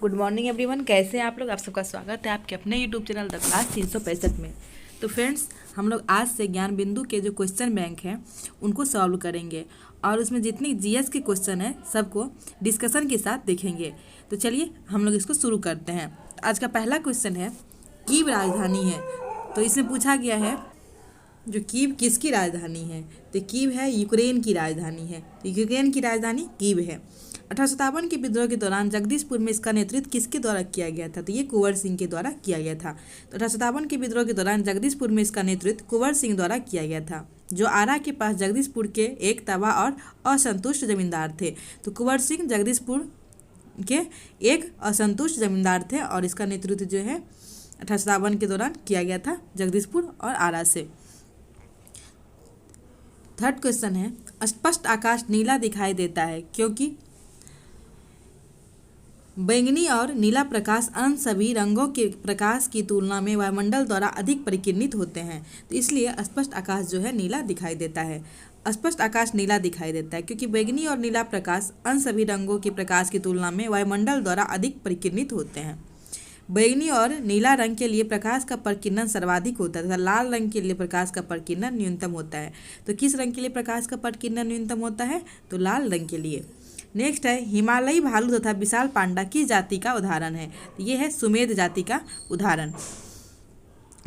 Good morning everyone, कैसे हैं आप लोग। आप सबका स्वागत है आपके अपने यूट्यूब चैनल द क्लास 365 में। तो फ्रेंड्स, हम लोग आज से ज्ञान बिंदु के जो क्वेश्चन बैंक हैं उनको सॉल्व करेंगे और उसमें जितने जीएस के क्वेश्चन हैं सबको डिस्कशन के साथ देखेंगे। तो चलिए हम लोग इसको शुरू करते हैं। आज का पहला क्वेश्चन है, कीव राजधानी है। तो इसमें पूछा गया है जो कीव किसकी राजधानी है। तो कीव है यूक्रेन की राजधानी है। तो यूक्रेन की राजधानी कीव है। 1857 के विद्रोह के दौरान जगदीशपुर में इसका नेतृत्व किसके द्वारा किया गया था। तो ये कुंवर सिंह के द्वारा किया गया था। तो 1857 के विद्रोह के दौरान जगदीशपुर में इसका नेतृत्व कुंवर सिंह द्वारा किया गया था, जो आरा के पास जगदीशपुर के एक तबाह और असंतुष्ट जमींदार थे। तो कुंवर सिंह जगदीशपुर के एक असंतुष्ट जमींदार थे और इसका नेतृत्व जो है 1857 के दौरान किया गया था जगदीशपुर और आरा से। थर्ड क्वेश्चन है, स्पष्ट आकाश नीला दिखाई देता है क्योंकि बैंगनी और नीला प्रकाश अन्य सभी रंगों के प्रकाश की तुलना में वायुमंडल द्वारा अधिक परिकिरणित होते हैं। तो इसलिए स्पष्ट आकाश जो है नीला दिखाई देता है। स्पष्ट आकाश नीला दिखाई देता है क्योंकि बैंगनी और नीला प्रकाश अन्य सभी रंगों के प्रकाश की तुलना में वायुमंडल द्वारा अधिक परिकिरणित होते हैं। बैंगनी और नीला रंग के लिए प्रकाश का परिकिरण सर्वाधिक होता है तथा लाल रंग के लिए प्रकाश का परिकिरण न्यूनतम होता है। तो किस रंग के लिए प्रकाश का परिकिरण न्यूनतम होता है? तो लाल रंग के लिए। नेक्स्ट है, हिमालयी भालू तथा विशाल पांडा किस जाति का उदाहरण है। तो ये है सुमेध जाति का उदाहरण।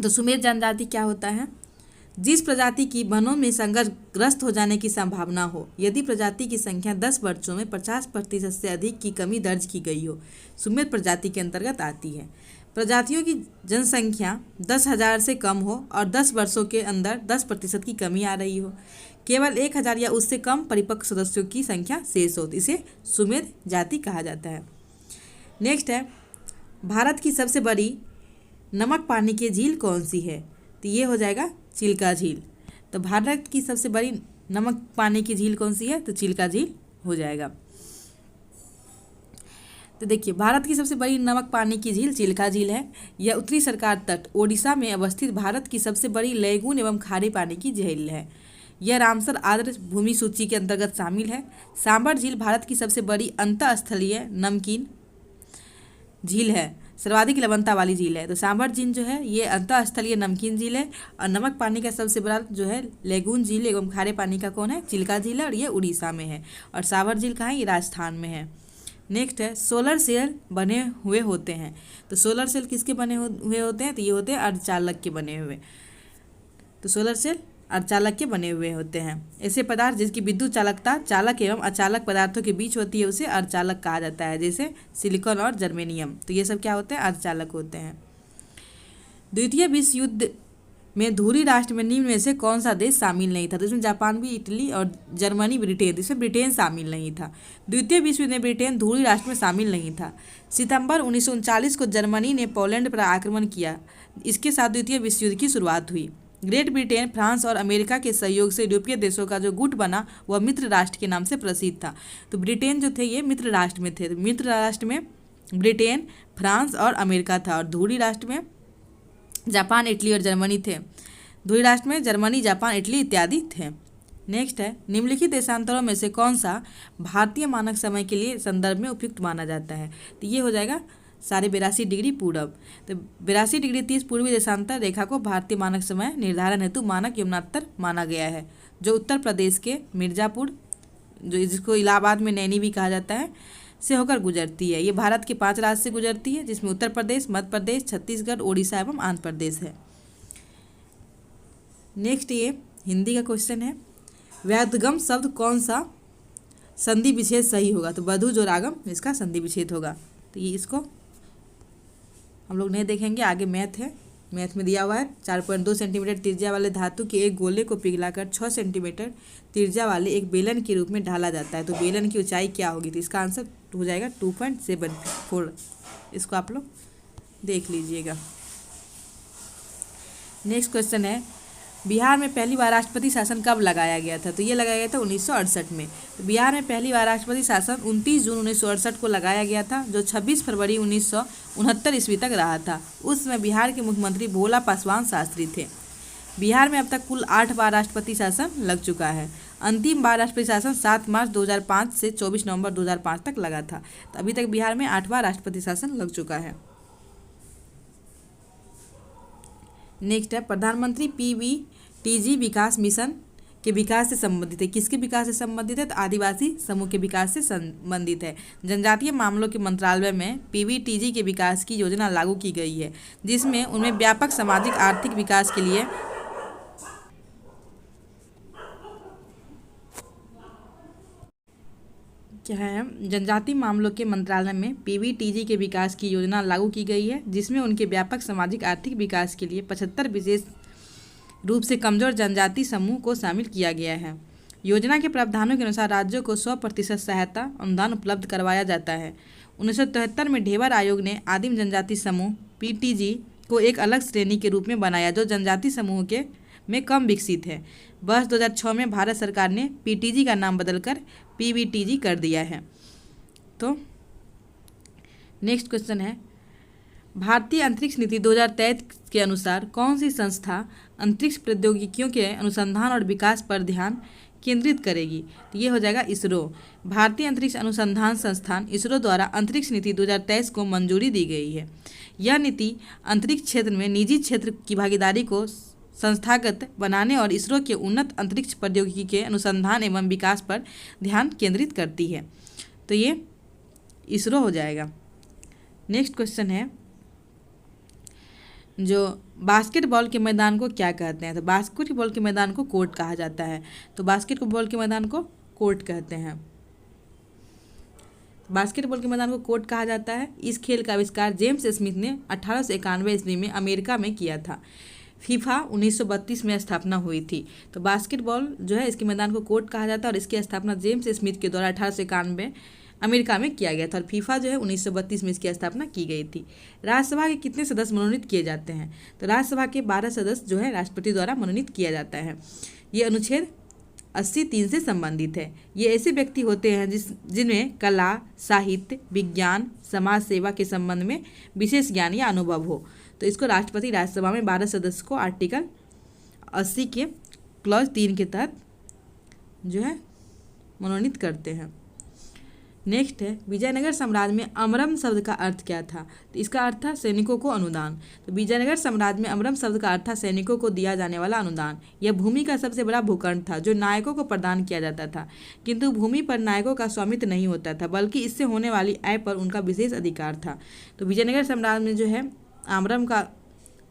तो सुमेध जनजाति क्या होता है? जिस प्रजाति की वनों में संकटग्रस्त हो जाने की संभावना हो, यदि प्रजाति की संख्या 10 वर्षों में 50% से अधिक की कमी दर्ज की गई हो, सुमेध प्रजाति के अंतर्गत आती है। प्रजातियों की जनसंख्या 10,000 से कम हो और 10 वर्षों के अंदर 10% की कमी आ रही हो, केवल 1,000 या उससे कम परिपक्व सदस्यों की संख्या शेष हो, इसे सुमेध जाति कहा जाता है। नेक्स्ट है, भारत की सबसे बड़ी नमक पानी की झील कौन सी है। तो ये हो जाएगा चिल्का झील। तो भारत की सबसे बड़ी नमक पानी की झील कौन सी है? तो चिल्का झील हो जाएगा। तो देखिए, भारत की सबसे बड़ी नमक पानी की झील चिल्का झील है। यह उत्तरी सरकार तट ओडिशा में अवस्थित भारत की सबसे बड़ी लैगून एवं खारे पानी की झील है। यह रामसर आर्द्र भूमि सूची के अंतर्गत शामिल है। सांबर झील भारत की सबसे बड़ी अंतःस्थलीय नमकीन झील है, सर्वाधिक लवणता वाली झील है। तो सांबर झील जो है ये अंतःस्थलीय नमकीन झील है और नमक पानी का सबसे बड़ा जो है लेगून झील एवं खारे पानी का कौन है? चिल्का झील है और ये उड़ीसा में है। और सांबर झील कहाँ है? ये राजस्थान में है। नेक्स्ट है, सोलर सेल बने हुए होते हैं। तो सोलर सेल किसके बने हुए होते हैं? तो ये होते हैं अर्धचालक के बने हुए। तो सोलर सेल अर्धचालक के बने हुए होते हैं। ऐसे पदार्थ जिसकी विद्युत चालकता चालक एवं अचालक पदार्थों के बीच होती है उसे अर्धचालक कहा जाता है, जैसे सिलिकॉन और जर्मेनियम। तो ये सब क्या होते हैं? अर्धचालक होते हैं। द्वितीय विश्व युद्ध में धुरी राष्ट्र में निम्न में से कौन सा देश शामिल नहीं था। तो इसमें जापान भी, इटली और जर्मनी, ब्रिटेन, इसमें ब्रिटेन शामिल नहीं था। द्वितीय विश्व युद्ध में ब्रिटेन धुरी राष्ट्र में शामिल नहीं था। सितंबर 1939 को जर्मनी ने पोलैंड पर आक्रमण किया। इसके साथ द्वितीय विश्व युद्ध की शुरुआत हुई। ग्रेट ब्रिटेन, फ्रांस और अमेरिका के सहयोग से यूरोपीय देशों का जो गुट बना वह मित्र राष्ट्र के नाम से प्रसिद्ध था। तो ब्रिटेन जो थे ये मित्र राष्ट्र में थे। तो मित्र राष्ट्र में ब्रिटेन, फ्रांस और अमेरिका था और धुरी राष्ट्र में जापान, इटली और जर्मनी थे। धुरी राष्ट्र में जर्मनी, जापान, इटली इत्यादि थे। नेक्स्ट है, निम्नलिखित देशांतरों में से कौन सा भारतीय मानक समय के लिए संदर्भ में उपयुक्त माना जाता है। तो ये हो जाएगा 82.5 डिग्री पूरब। तो 82 डिग्री 30 पूर्वी देशांतर रेखा को भारतीय मानक समय निर्धारण हेतु मानक यमुनांतर माना गया है, जो उत्तर प्रदेश के मिर्जापुर, जो जिसको इलाहाबाद में नैनी भी कहा जाता है, से होकर गुजरती है। ये भारत के 5 राज्य से गुजरती है, जिसमें उत्तर प्रदेश, मध्य प्रदेश, छत्तीसगढ़, ओडिशा एवं आंध्र प्रदेश है। नेक्स्ट ये हिंदी का क्वेश्चन है, व्याद्गम शब्द कौन सा संधि विच्छेद सही होगा। तो वधु जो रागम, इसका संधि विच्छेद होगा। तो ये इसको हम लोग नहीं देखेंगे, आगे मैथ है। मैथ में दिया हुआ है 4.2 सेंटीमीटर त्रिज्या वाले धातु के एक गोले को पिघलाकर 6 सेंटीमीटर त्रिज्या वाले एक बेलन के रूप में ढाला जाता है। तो बेलन की ऊंचाई क्या होगी। तो इसका आंसर हो जाएगा 2.74। इसको आप लोग देख लीजिएगा। नेक्स्ट क्वेश्चन है, बिहार में पहली बार राष्ट्रपति शासन कब लगाया गया था। तो ये लगाया गया था 1968 में। तो बिहार में पहली बार राष्ट्रपति शासन 29 जून 1968 को लगाया गया था, जो 26 फरवरी 1969 ईस्वी तक रहा था। उस समय बिहार के मुख्यमंत्री भोला पासवान शास्त्री थे। बिहार में अब तक कुल 8 बार राष्ट्रपति शासन लग चुका है अंतिम बार राष्ट्रपति शासन 7 मार्च 2005 से 24 नवंबर 2005 तक लगा था। तो अभी तक बिहार में 8वां राष्ट्रपति शासन लग चुका है। नेक्स्ट है प्रधानमंत्री PBTG विकास मिशन के विकास से संबंधित है। किसके विकास से संबंधित है? तो आदिवासी समूह के विकास से संबंधित है। जनजातीय मामलों के मंत्रालय में PBTG के विकास की योजना लागू की गई है, जिसमें उनमें व्यापक सामाजिक आर्थिक विकास के लिए क्या है, जनजातीय मामलों के मंत्रालय में PBTG के विकास की योजना लागू की गई है, जिसमें उनके व्यापक सामाजिक आर्थिक विकास के लिए 75 विशेष रूप से कमजोर जनजाति समूह को शामिल किया गया है। योजना के प्रावधानों के अनुसार राज्यों को 100% सहायता अनुदान उपलब्ध करवाया जाता है। 1973 में ढेबर आयोग ने आदिम जनजाति समूह PTG को एक अलग श्रेणी के रूप में बनाया, जो जनजाति समूह के में कम विकसित है। वर्ष 2006 में भारत सरकार ने PTG का नाम बदलकर PBTG कर दिया है। तो नेक्स्ट क्वेश्चन है, भारतीय अंतरिक्ष नीति 2023 के अनुसार कौन सी संस्था अंतरिक्ष प्रौद्योगिकियों के अनुसंधान और विकास पर ध्यान केंद्रित करेगी? तो ये हो जाएगा इसरो। भारतीय अंतरिक्ष अनुसंधान संस्थान इसरो द्वारा अंतरिक्ष नीति 2023 को मंजूरी दी गई है। यह नीति अंतरिक्ष क्षेत्र में निजी क्षेत्र की भागीदारी को संस्थागत बनाने और इसरो के उन्नत अंतरिक्ष प्रौद्योगिकी के अनुसंधान एवं विकास पर ध्यान केंद्रित करती है। तो ये इसरो हो जाएगा। नेक्स्ट क्वेश्चन है, जो बास्केटबॉल के मैदान को क्या कहते हैं? तो बास्केटबॉल के मैदान को कोर्ट कहा जाता है। तो बास्केटबॉल के मैदान को कोर्ट कहते हैं। बास्केटबॉल के मैदान को कोर्ट कहा जाता है। इस खेल का आविष्कार जेम्स स्मिथ ने 1891 ईस्वी में अमेरिका में किया था। फीफा 1932 में स्थापना हुई थी। तो बास्केटबॉल जो है इसके मैदान को कोर्ट कहा जाता है और इसकी स्थापना जेम्स स्मिथ के द्वारा 1891 अमेरिका में किया गया था। और फीफा जो है 1932 में इसकी स्थापना की गई थी। राज्यसभा के कितने सदस्य मनोनीत किए जाते हैं? तो राज्यसभा के 12 सदस्य जो है राष्ट्रपति द्वारा मनोनीत किया जाता है। ये अनुच्छेद 80(3) से संबंधित है। ये ऐसे व्यक्ति होते हैं जिनमें कला, साहित्य, विज्ञान, समाज सेवा के संबंध में विशेष ज्ञान या अनुभव हो। तो इसको राष्ट्रपति राज्यसभा में 12 सदस्य को आर्टिकल 80 के क्लॉज 3 के तहत जो है मनोनीत करते हैं। नेक्स्ट है, विजयनगर साम्राज्य में अमरम शब्द का अर्थ क्या था? तो इसका अर्थ था सैनिकों को अनुदान। तो विजयनगर साम्राज्य में अमरम शब्द का अर्थ था सैनिकों को दिया जाने वाला अनुदान। यह भूमि का सबसे बड़ा भूखंड था जो नायकों को प्रदान किया जाता था, किंतु भूमि पर नायकों का स्वामित्व नहीं होता था, बल्कि इससे होने वाली आय पर उनका विशेष अधिकार था। तो विजयनगर साम्राज्य में जो है आमरम का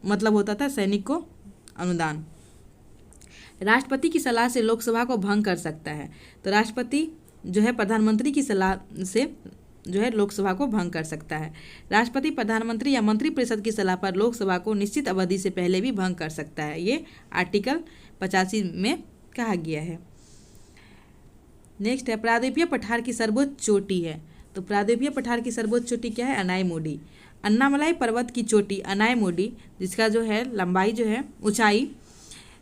मतलब होता था सैनिक को अनुदान। राष्ट्रपति की सलाह से लोकसभा को भंग कर सकता है। तो राष्ट्रपति जो है प्रधानमंत्री की सलाह से जो है लोकसभा को भंग कर सकता है। राष्ट्रपति प्रधानमंत्री या मंत्रिपरिषद की सलाह पर लोकसभा को निश्चित अवधि से पहले भी भंग कर सकता है। ये आर्टिकल 85 में कहा गया है। नेक्स्ट है, प्रायद्वीपीय पठार की सर्वोच्च चोटी है। तो प्रायद्वीपीय पठार की सर्वोच्च चोटी क्या है? अनायमुडी। अन्नामलाई पर्वत की चोटी अनायमुडी, जिसका जो है लंबाई जो है ऊंचाई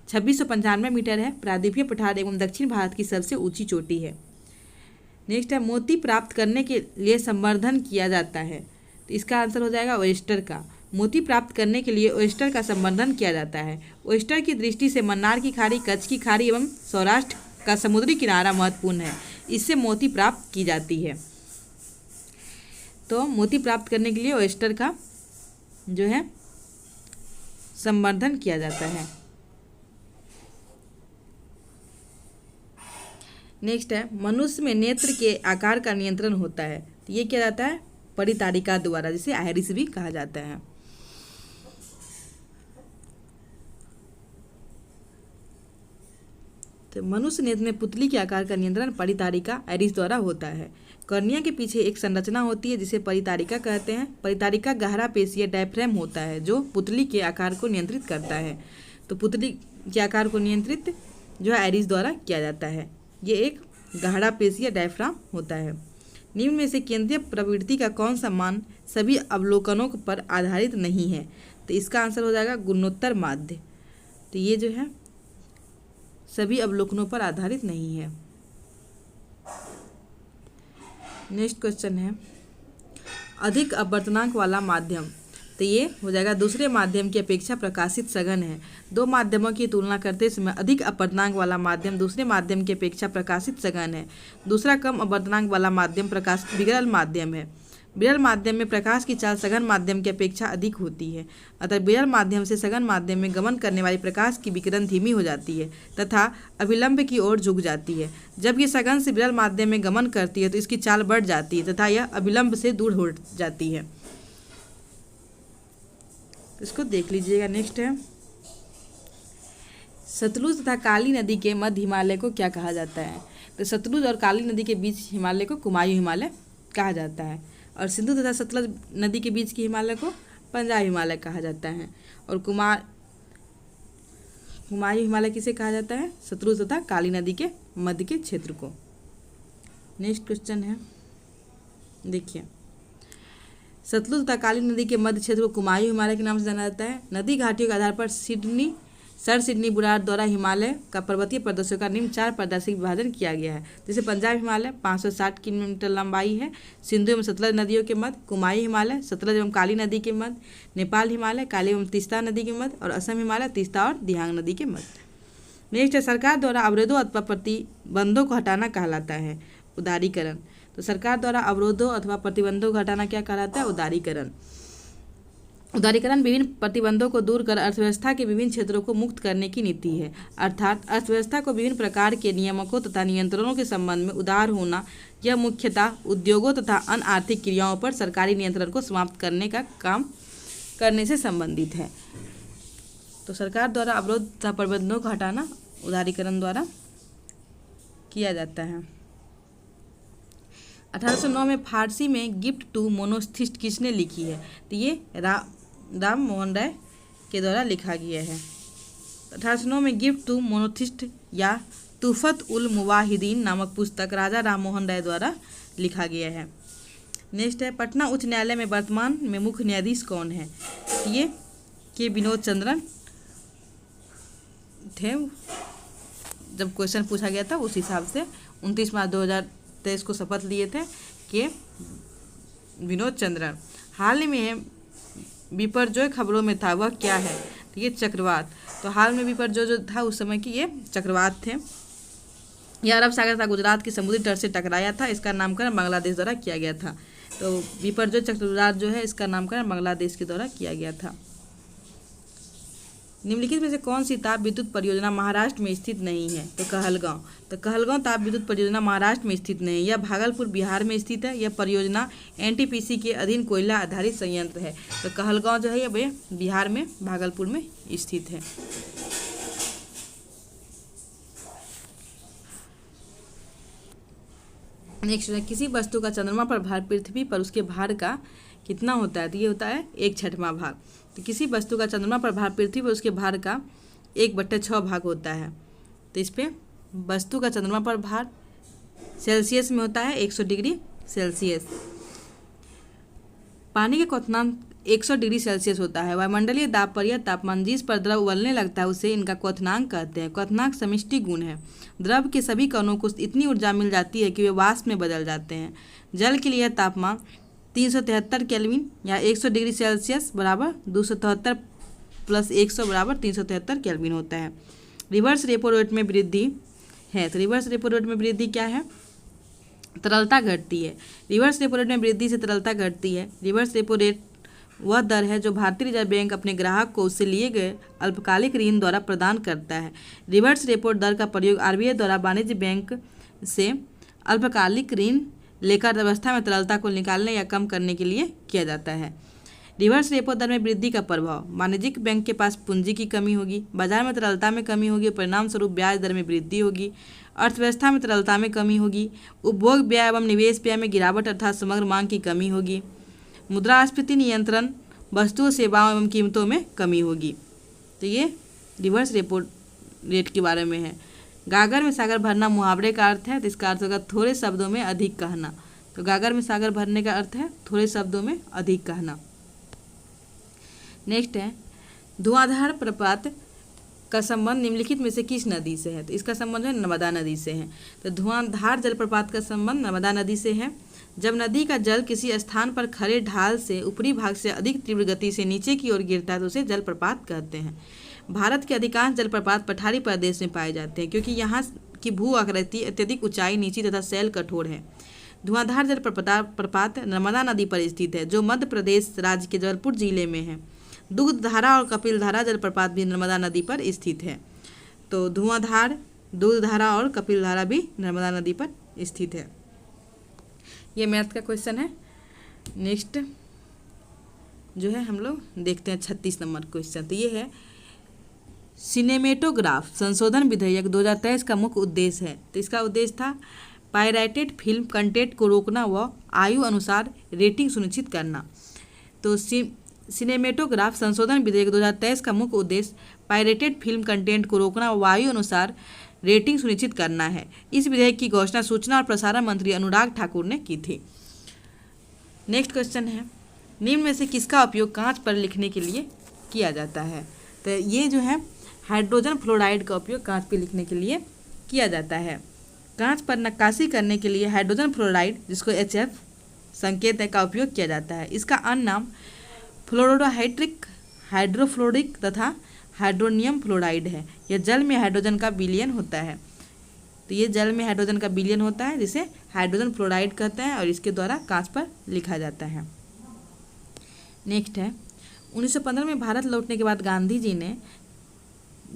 2695 मीटर है, प्रायद्वीपीय पठार एवं दक्षिण भारत की सबसे ऊंची चोटी है। नेक्स्ट है, मोती प्राप्त करने के लिए संवर्धन किया जाता है। तो इसका आंसर हो जाएगा ओयस्टर का। मोती प्राप्त करने के लिए ओयस्टर का संवर्धन किया जाता है। ओयस्टर की दृष्टि से मन्नार की खाड़ी, कच्छ की खाड़ी एवं सौराष्ट्र का समुद्री किनारा महत्वपूर्ण है। इससे मोती प्राप्त की जाती है। तो मोती प्राप्त करने के लिए ओयस्टर का जो है संवर्धन किया जाता है। नेक्स्ट है, मनुष्य में नेत्र के आकार का नियंत्रण होता है। तो ये क्या जाता है? परितारिका द्वारा, जिसे आइरिस भी कहा जाता है। तो मनुष्य नेत्र में पुतली के आकार का नियंत्रण परितारिका आइरिस द्वारा होता है। कर्निया के पीछे एक संरचना होती है जिसे परितारिका कहते हैं। परितारिका गहरा पेशीय डायफ्राम होता है जो पुतली के आकार को नियंत्रित करता है। तो पुतली के आकार को नियंत्रित जो है आइरिस द्वारा किया जाता है। ये एक गहरा पेशीय डायफ्राम होता है। निम्न में से केंद्रीय प्रवृत्ति का कौन सा मान सभी अवलोकनों पर आधारित नहीं है? तो इसका आंसर हो जाएगा गुणोत्तर माध्य। तो ये जो है सभी अवलोकनों पर आधारित नहीं है। नेक्स्ट क्वेश्चन है, अधिक अपवर्तनांक वाला माध्यम। तो तो ये हो जाएगा दूसरे माध्यम की अपेक्षा प्रकाशित सघन है। दो माध्यमों की तुलना करते समय अधिक अपवर्तनांक वाला माध्यम दूसरे माध्यम की अपेक्षा प्रकाशित सघन है। दूसरा कम अपवर्तनांक वाला माध्यम प्रकाश विरल माध्यम है। विरल माध्यम में प्रकाश की चाल सघन माध्यम की अपेक्षा अधिक होती है, अतः विरल माध्यम से सघन माध्यम में गमन करने वाली प्रकाश की विकिरण धीमी हो जाती है तथा अभिलंब की ओर झुक जाती है। जब ये सघन से विरल माध्यम में गमन करती है तो इसकी चाल बढ़ जाती है तथा यह अभिलंब से दूर हो जाती है। इसको देख लीजिएगा। नेक्स्ट है, सतलुज तथा काली नदी के मध्य हिमालय को क्या कहा जाता है? तो सतलुज और काली नदी के बीच हिमालय को कुमायूं हिमालय कहा जाता है, और सिंधु तथा सतलज नदी के बीच के हिमालय को पंजाब हिमालय कहा जाता है। और कुमायूं हिमालय किसे कहा जाता है? सतलुज तथा काली नदी के मध्य के क्षेत्र को। नेक्स्ट क्वेश्चन है, देखिए, सतलुज तथा काली नदी के मध्य क्षेत्र को कुमायूं हिमालय के नाम से जाना जाता है। नदी घाटियों के आधार पर सर सिडनी बुराड़ द्वारा हिमालय का पर्वतीय प्रदेशों का निम्न 4 प्रदेशिक विभाजन किया गया है। जैसे पंजाब हिमालय 560 किलोमीटर लंबाई है, सिंधु एवं सतलज नदियों के मध्य, कुमायूं हिमालय सतलज एवं काली नदी के मध्य, नेपाल हिमालय काली एवं तीस्ता नदी के मध्य, और असम हिमालय तीस्ता और दिहांग नदी के मध्य। नेक्स्ट है, सरकार द्वारा अवरोधों अथवा प्रतिबंधों को हटाना कहलाता है उदारीकरण। तो सरकार द्वारा अवरोधों अथवा प्रतिबंधों को हटाना क्या कहलाता है? उदारीकरण। उदारीकरण विभिन्न प्रतिबंधों को दूर कर अर्थव्यवस्था के विभिन्न क्षेत्रों को मुक्त करने की नीति है। अर्थात अर्थव्यवस्था को विभिन्न प्रकार के नियामकों तथा नियंत्रणों के संबंध में उदार होना, यह मुख्यतः उद्योगों तथा अन्य आर्थिक क्रियाओं पर सरकारी नियंत्रण को समाप्त करने का काम करने से संबंधित है। तो सरकार द्वारा अवरोध तथा प्रतिबंधों को हटाना उदारीकरण द्वारा किया जाता है। 1809 में फारसी में गिफ्ट टू मोनोथिस्ट किसने लिखी है? तो ये राम मोहन राय के द्वारा लिखा गया है। 1809 में गिफ्ट टू मोनोथिस्ट या तुफत उल मुवाहिदीन नामक पुस्तक राजा राम मोहन राय द्वारा लिखा गया है। नेक्स्ट है, पटना उच्च न्यायालय में वर्तमान में मुख्य न्यायाधीश कौन है? ये के विनोद चंद्रन थे। जब क्वेश्चन पूछा गया था उस हिसाब से 29 मार्च 2023 को शपथ लिए थे के विनोद चंद्रन। हाल ही में विपर्जय खबरों में था, वह क्या है? तो ये चक्रवात। तो हाल में विपर्जय जो था उस समय की ये चक्रवात थे। यह अरब सागर तथा गुजरात की समुद्री तट से टकराया था। इसका नामकरण बांग्लादेश द्वारा किया गया था। तो विपर्जय चक्रवात जो है इसका नामकरण बांग्लादेश के द्वारा किया गया था। निम्नलिखित में से कौन सी ताप विद्युत परियोजना महाराष्ट्र में स्थित नहीं है? तो कहलगांव। तो कहलगांव ताप विद्युत परियोजना महाराष्ट्र में स्थित नहीं है, यह भागलपुर बिहार में स्थित है। यह परियोजना एनटीपीसी के अधीन कोयला आधारित संयंत्र है। तो कहलगांव जो है यह बिहार में भागलपुर में स्थित है। नेक्स्ट है, किसी वस्तु का चंद्रमा पर भार पृथ्वी पर उसके भार का कितना होता है? तो ये होता है 1/6 भाग। तो किसी वस्तु का चंद्रमा पर भार पृथ्वी पर उसके भार का 1/6 भाग होता है। तो इस पे वस्तु का चंद्रमा पर भार सेल्सियस में होता है 100 डिग्री सेल्सियस। पानी के क्वथनांक 100 डिग्री सेल्सियस होता है। वायुमंडलीय दाब पर यह तापमान जिस पर द्रव उबलने लगता है उसे इनका क्वथनांक कहते हैं। क्वथनांक समष्टि गुण है। द्रव के सभी कणों को इतनी ऊर्जा मिल जाती है कि वे वाष्प में बदल जाते हैं। जल के लिए तापमान 373 केल्विन या 100 डिग्री सेल्सियस बराबर 273 + 100 बराबर 373 केल्विन होता है। रिवर्स रेपो रेट में वृद्धि है। तो रिवर्स रेपो रेट में वृद्धि क्या है? तरलता घटती है। रिवर्स रेपो रेट में वृद्धि से तरलता घटती है। रिवर्स रेपो रेट वह दर है जो भारतीय रिजर्व बैंक अपने ग्राहक को उससे लिए गए अल्पकालिक ऋण द्वारा प्रदान करता है। रिवर्स रेपो दर का प्रयोग आरबीआई द्वारा वाणिज्य बैंक से अल्पकालिक ऋण लेकर अवस्था में तरलता को निकालने या कम करने के लिए किया जाता है। रिवर्स रेपो दर में वृद्धि का प्रभाव, वाणिज्यिक बैंक के पास पूंजी की कमी होगी, बाजार में तरलता में कमी होगी, परिणाम स्वरूप ब्याज दर में वृद्धि होगी, अर्थव्यवस्था में तरलता में कमी होगी, उपभोग व्यय एवं निवेश व्यय में गिरावट अर्थात समग्र मांग की कमी होगी, मुद्रास्फीति नियंत्रण, वस्तुओं सेवाओं एवं कीमतों में कमी होगी। तो ये रिवर्स रेपो रेट के बारे में है। गागर में सागर भरना मुहावरे का अर्थ है। तो इसका अर्थ होगा थोड़े शब्दों में अधिक कहना। तो गागर में सागर भरने का अर्थ है थोड़े शब्दों में अधिक कहना। नेक्स्ट है, धुआंधार प्रपात का संबंध निम्नलिखित में से किस नदी से है? तो इसका संबंध है नर्मदा नदी से है। तो धुआंधार जलप्रपात का संबंध नर्मदा नदी से है। जब नदी का जल किसी स्थान पर खड़े ढाल से ऊपरी भाग से अधिक तीव्र गति से नीचे की ओर गिरता है तो उसे जलप्रपात कहते हैं। भारत के अधिकांश जलप्रपात पठारी प्रदेश में पाए जाते हैं क्योंकि यहाँ की भू आकृति अत्यधिक ऊंचाई नीची तथा शैल कठोर है। धुआंधार जलप्रपात नर्मदा नदी पर स्थित है जो मध्य प्रदेश राज्य के जबलपुर जिले में है। दूधधारा और कपिलधारा जलप्रपात भी नर्मदा नदी पर स्थित है। तो धुआंधार, दूधधारा और कपिलधारा भी नर्मदा नदी पर स्थित है। ये मैथ का क्वेश्चन है। नेक्स्ट जो है हम लोग देखते हैं 36 नंबर क्वेश्चन। तो ये है सिनेमेटोग्राफ संशोधन विधेयक 2023 का मुख्य उद्देश्य है। तो इसका उद्देश्य था पायरेटेड फिल्म कंटेंट को रोकना व आयु अनुसार रेटिंग सुनिश्चित करना। तो सिनेमेटोग्राफ संशोधन विधेयक 2023 का मुख्य उद्देश्य पायरेटेड फिल्म कंटेंट को रोकना व आयु अनुसार रेटिंग सुनिश्चित करना है। इस विधेयक की घोषणा सूचना और प्रसारण मंत्री अनुराग ठाकुर ने की थी। नेक्स्ट क्वेश्चन है निम्न में से किसका उपयोग कांच पर लिखने के लिए किया जाता है। तो ये जो है हाइड्रोजन फ्लोराइड का उपयोग कांच पर लिखने के लिए किया जाता है। कांच पर नक्काशी करने के लिए हाइड्रोजन फ्लोराइड जिसको HF संकेत है का उपयोग किया जाता है। इसका अन्य नाम फ्लोरोहाइड्रिक, हाइड्रोफ्लोरिक तथा हाइड्रोनियम फ्लोराइड है। यह जल में हाइड्रोजन का विलयन होता है। तो ये जल में हाइड्रोजन का विलयन होता है जिसे हाइड्रोजन फ्लोराइड कहते हैं और इसके द्वारा कांच पर लिखा जाता है। नेक्स्ट है 1915 में भारत लौटने के बाद गांधी जी ने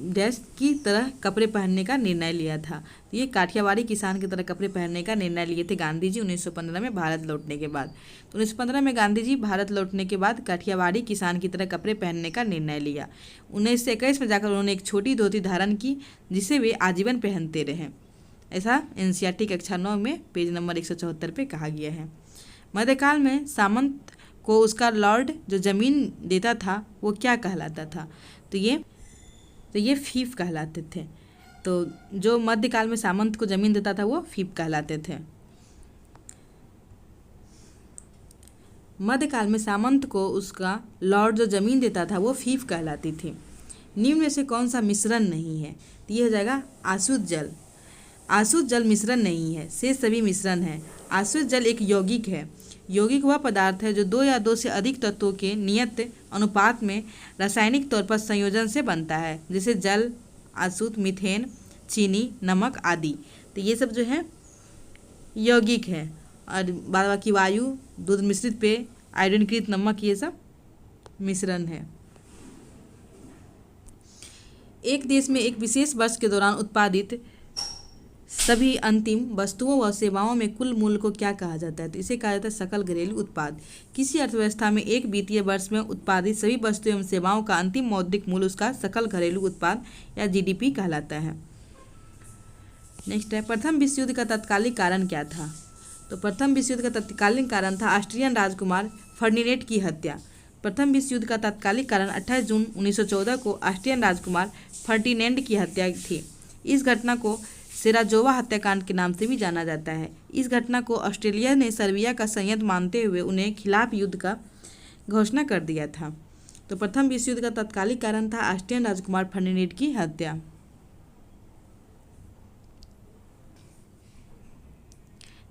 डैश की तरह कपड़े पहनने का निर्णय लिया था। तो ये काठियावाड़ी किसान की तरह कपड़े पहनने का निर्णय लिए थे गांधी जी 1915 में भारत लौटने के बाद। तो 1915 में गांधी जी भारत लौटने के बाद काठियावाड़ी किसान की तरह कपड़े पहनने का निर्णय लिया। 1921 में जाकर उन्होंने एक छोटी धोती धारण की जिसे वे आजीवन पहनते रहे। ऐसा NCERT कक्षा 9 में पेज नंबर 174 पे कहा गया है। मध्यकाल में सामंत को उसका लॉर्ड जो जमीन देता था वो क्या कहलाता था। तो ये फीफ कहलाते थे। तो जो मध्यकाल में सामंत को जमीन देता था वो फीफ कहलाते थे। मध्यकाल में सामंत को उसका लॉर्ड जो जमीन देता था वो फीफ कहलाती थी। निम्न में से कौन सा मिश्रण नहीं है। तो ये हो जाएगा आसुत जल। आसुत जल मिश्रण नहीं है, शेष सभी मिश्रण है। आसुत जल एक यौगिक है। यौगिक वह पदार्थ है जो 2 या 2 से अधिक तत्वों के नियत अनुपात में रासायनिक तौर पर संयोजन से बनता है जैसे जल, आसुत, मीथेन, चीनी, नमक आदि। तो ये सब जो है यौगिक है और बाद बाकी वायु, दूध मिश्रित पेय, आयोडीनकृत नमक ये सब मिश्रण है। एक देश में एक विशेष वर्ष के दौरान उत्पादित सभी अंतिम वस्तुओं व सेवाओं में कुल मूल्य को क्या कहा जाता है। तो इसे कहा जाता है सकल घरेलू उत्पाद। किसी अर्थव्यवस्था में एक वित्तीय वर्ष में उत्पादित सभी वस्तुओं एवं सेवाओं का अंतिम मौद्रिक मूल्य उसका सकल घरेलू उत्पाद या GDP कहलाता है। नेक्स्ट है प्रथम विश्व युद्ध का तत्कालिक कारण क्या था। तो प्रथम विश्व युद्ध का तत्कालीन कारण था ऑस्ट्रियन राजकुमार फर्डिनेंड की हत्या। प्रथम विश्व युद्ध का तत्कालिक कारण 28 जून 1914 को ऑस्ट्रियन राजकुमार फर्डिनेंड की हत्या थी। इस घटना को सेराजोवा हत्याकांड के नाम से भी जाना जाता है। इस घटना को ऑस्ट्रेलिया ने सर्बिया का संयंत्र मानते हुए उन्हें खिलाफ युद्ध का घोषणा कर दिया था। तो प्रथम विश्व युद्ध का तत्कालिक कारण था ऑस्ट्रियन राजकुमार फर्डिनेंड की हत्या।